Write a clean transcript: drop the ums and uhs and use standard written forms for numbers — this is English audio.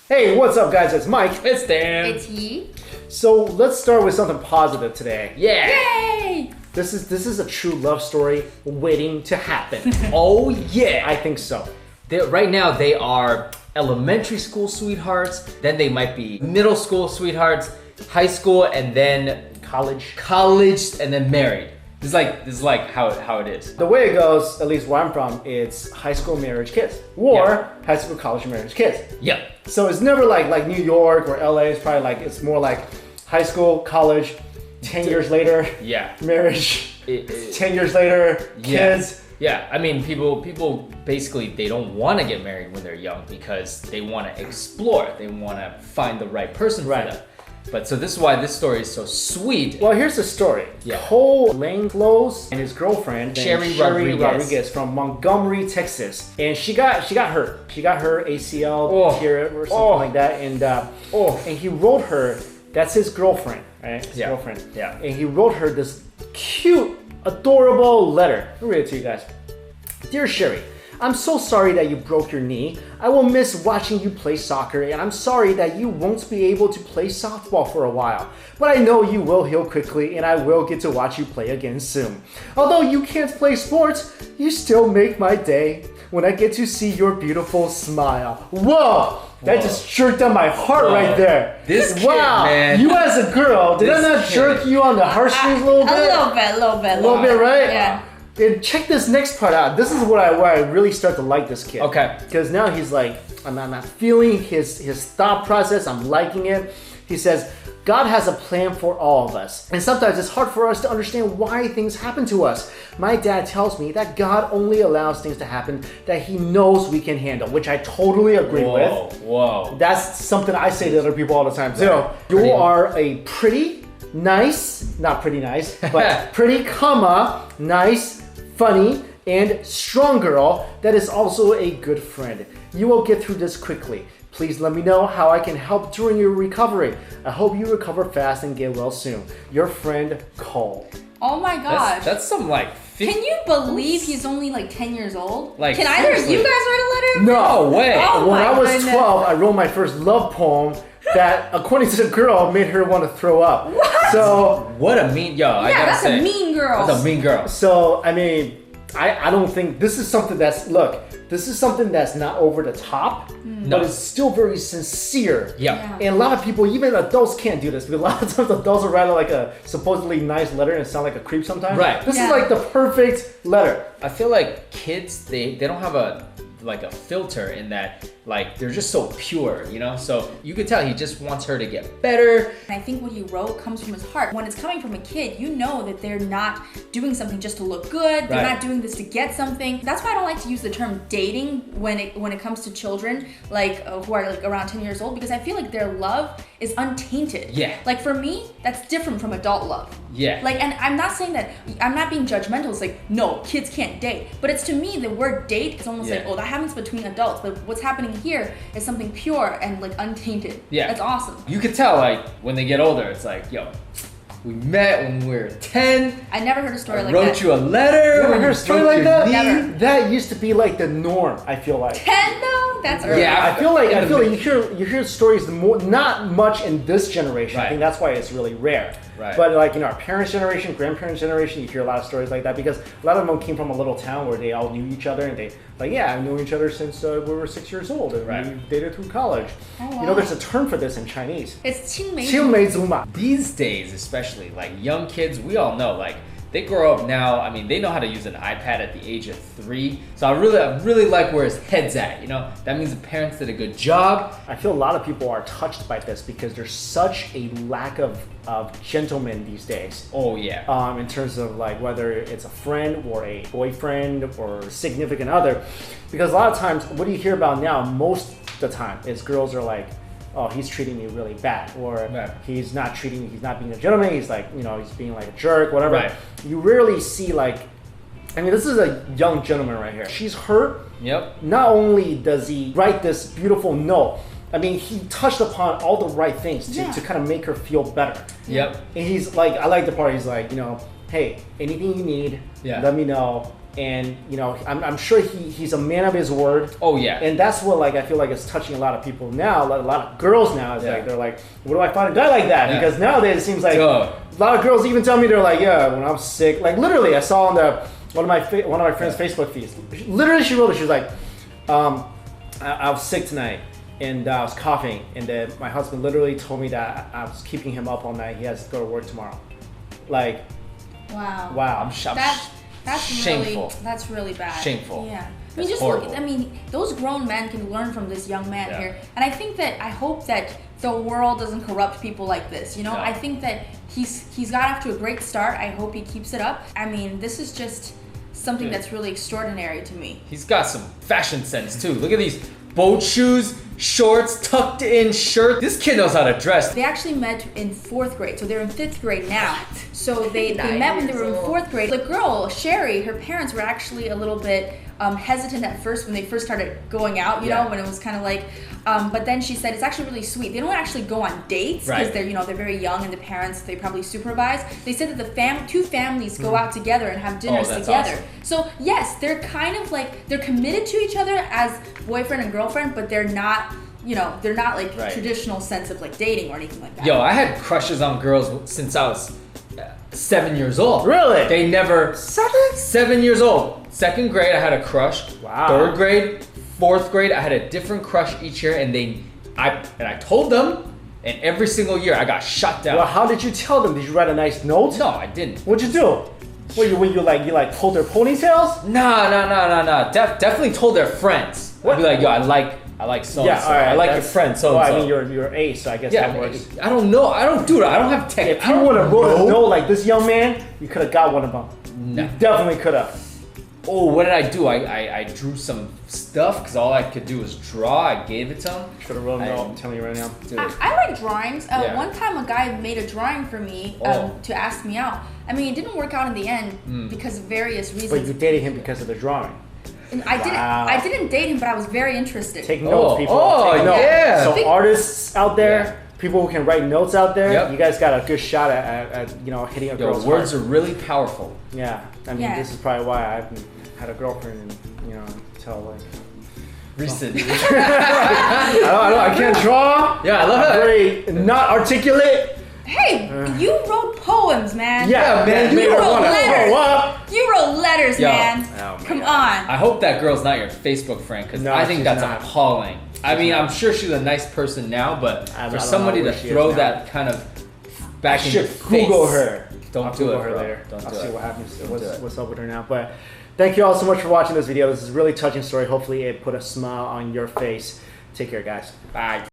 Hey, what's up, guys? It's Mike. It's Dan. It's Yi. So let's start with something positive today. Yeah. Yay! This is a true love story waiting to happen. Oh yeah. I think so. Right now they are elementary school sweethearts. Then they might be middle school sweethearts, high school, and then college, and then married. This is like how it is. The way it goes, at least where I'm from, it's high school marriage kids or high school college marriage kids. Yeah. So it's never like New York or LA. It's probably it's more like high school, college, 10 years later, Yeah. marriage, 10 years later, kids. Yeah, I mean, people basically, they don't want to get married when they're young because they want to explore. They want to find the right person for them. But so this is why this story is so sweet. Well, here's the story. Yeah. Cole Lanclos and his girlfriend, Sherri Rodriguez from Montgomery, Texas, and she got hurt. She got her ACL tear or something like that, and he wrote her. That's his girlfriend, right? His girlfriend. Yeah. And he wrote her this cute, adorable letter. I'll read it to you guys. Dear Sherri, I'm so sorry that you broke your knee. I will miss watching you play soccer, and I'm sorry that you won't be able to play softball for a while. But I know you will heal quickly, and I will get to watch you play again soon. Although you can't play sports, you still make my day when I get to see your beautiful smile. Whoa! That just jerked on my heart right there. This kid, man. You as a girl, did I not jerk you on the heartstrings a little bit? A little bit, right? Yeah. And check this next part out. This is where I really start to like this kid. Okay. Because now he's like, I'm not feeling his thought process. I'm liking it. He says, God has a plan for all of us. And sometimes it's hard for us to understand why things happen to us. My dad tells me that God only allows things to happen that he knows we can handle, which I totally agree with. Whoa. That's something I say to other people all the time too. You are a pretty, nice, not pretty nice, but pretty, nice, funny, and strong girl that is also a good friend. You will get through this quickly. Please let me know how I can help during your recovery. I hope you recover fast and get well soon. Your friend, Cole. Oh my gosh. That's some like... Can you believe he's only like 10 years old? Like, can either of you guys write a letter? No way. Oh when my I was goodness. 12, I wrote my first love poem that, according to the girl, made her want to throw up. What? So, What a mean... Yo, I Yeah, gotta that's say. a mean girl. That's a mean girl. So I mean, I don't think this is something that's, look, this is something that's not over the top, but it's still very sincere. Yeah. And a lot of people, even adults, can't do this because a lot of times adults will write like a supposedly nice letter and sound like a creep sometimes. Right. This is like the perfect letter. I feel like kids, they don't have a filter in that, like, they're just so pure, you know? So you could tell he just wants her to get better. I think what he wrote comes from his heart. When it's coming from a kid, you know that they're not doing something just to look good. They're not doing this to get something. That's why I don't like to use the term dating when it comes to children like who are like around 10 years old, because I feel like their love is untainted. Yeah. Like for me, that's different from adult love. Yeah. Like, and I'm not saying that, I'm not being judgmental. It's like, no, kids can't date. But it's, to me, the word date is almost like, oh, that happens between adults. But what's happening here is something pure and like untainted. Yeah. That's awesome. You could tell, like, when they get older, it's like, yo, we met when we were 10. I never heard a story I like wrote that. you a letter. You ever heard a story like that? Never. That used to be like the norm, I feel like. 10 though? That's early. Yeah. I feel like you hear stories more, not much in this generation. I think that's why it's really rare. Right. But like, our parents' generation, grandparents' generation, you hear a lot of stories like that because a lot of them came from a little town where they all knew each other and they I knew each other since we were 6 years old and we dated through college. Oh, wow. There's a term for this in Chinese. It's 青梅竹马. These days, especially, like, young kids, we all know, like, they grow up now, I mean, they know how to use an iPad at the age of 3. So I really like where his head's at, you know? That means the parents did a good job. I feel a lot of people are touched by this because there's such a lack of gentlemen these days. Oh, yeah. In terms of like whether it's a friend or a boyfriend or significant other. Because a lot of times, what do you hear about now most of the time is girls are like, oh, he's treating me really bad, or he's not being a gentleman, he's like, he's being like a jerk, whatever. Right. You rarely see like, I mean, this is a young gentleman right here. She's hurt. Yep. Not only does he write this beautiful note, I mean, he touched upon all the right things to kind of make her feel better. Yep. And he's like, I like the part, he's like, hey, anything you need, let me know. and you know, I'm sure he's a man of his word. Oh yeah. And that's what like I feel like is touching a lot of people now. A lot of girls now. It's like they're like, where do I find a guy like that? Because nowadays it seems like a lot of girls even tell me they're like, yeah, when I'm sick. Like literally, I saw on one of my friends' Facebook feeds. Literally, she wrote it. She was like, I was sick tonight and I was coughing, and then my husband literally told me that I was keeping him up all night. He has to go to work tomorrow. Like, wow. I'm shocked. That's shameful. That's really bad. Shameful. Yeah. I That's mean, just horrible. look. I mean, those grown men can learn from this young man here, and I hope that the world doesn't corrupt people like this. You know, I think that he's got off to a great start. I hope he keeps it up. I mean, this is just something that's really extraordinary to me. He's got some fashion sense too. Look at these boat shoes, shorts, tucked in shirt. This kid knows how to dress. They actually met in 4th grade, so they're in 5th grade now. So they met when they were in 4th grade. The girl, Sherri, her parents were actually a little bit hesitant at first when they first started going out, you know, when it was kind of like, but then she said it's actually really sweet. They don't actually go on dates because they're, you know, they're very young and the parents, they probably supervise. They said that the two families go out together and have dinners together. Awesome. So yes, they're kind of like, they're committed to each other as boyfriend and girlfriend, but they're not, you know, they're not like traditional sense of like dating or anything like that. Yo, I had crushes on girls since I was 7 years old. Really? They never... 7 years old. 2nd grade, I had a crush. Wow. 3rd grade, 4th grade, I had a different crush each year, and I told them, and every single year I got shot down. Well, how did you tell them? Did you write a nice note? No, I didn't. What'd you do? What, you like pulled their ponytails? No. Definitely told their friends. I'd be like, yo, I like so and so. All right, I like your friend so and so. Well, I mean, you're ace, so I guess that works. I don't know. I don't do that. I don't have tech. If you would have wrote a note like this young man, you could have got one of them. No. You definitely could have. Oh, what did I do? I drew some stuff because all I could do was draw. I gave it to him. Should have wrote a note. I'm telling you right now. I like drawings. One time a guy made a drawing for me to ask me out. I mean, it didn't work out in the end because of various reasons. But you dated him because of the drawing. And I didn't date him, but I was very interested. Take notes, people. Take notes. So artists out there, people who can write notes out there, you guys got a good shot at you know, hitting a girl's words heart. are really powerful. Yeah, I mean, this is probably why I haven't had a girlfriend, and you know, until like recent. I can't draw. Yeah, I love it. Very not articulate. Hey, you wrote poems, man. Yeah, man. You wrote letters. Grow up. You wrote letters, man. Oh, Come on. I hope that girl's not your Facebook friend because I think that's appalling. I mean, I'm sure she's a nice person now, but for somebody to throw that kind of back in your face. Google her. Don't do it, her bro. later. Don't I'll do see it. what happens. What's up with her now? But thank you all so much for watching this video. This is a really touching story. Hopefully it put a smile on your face. Take care, guys. Bye.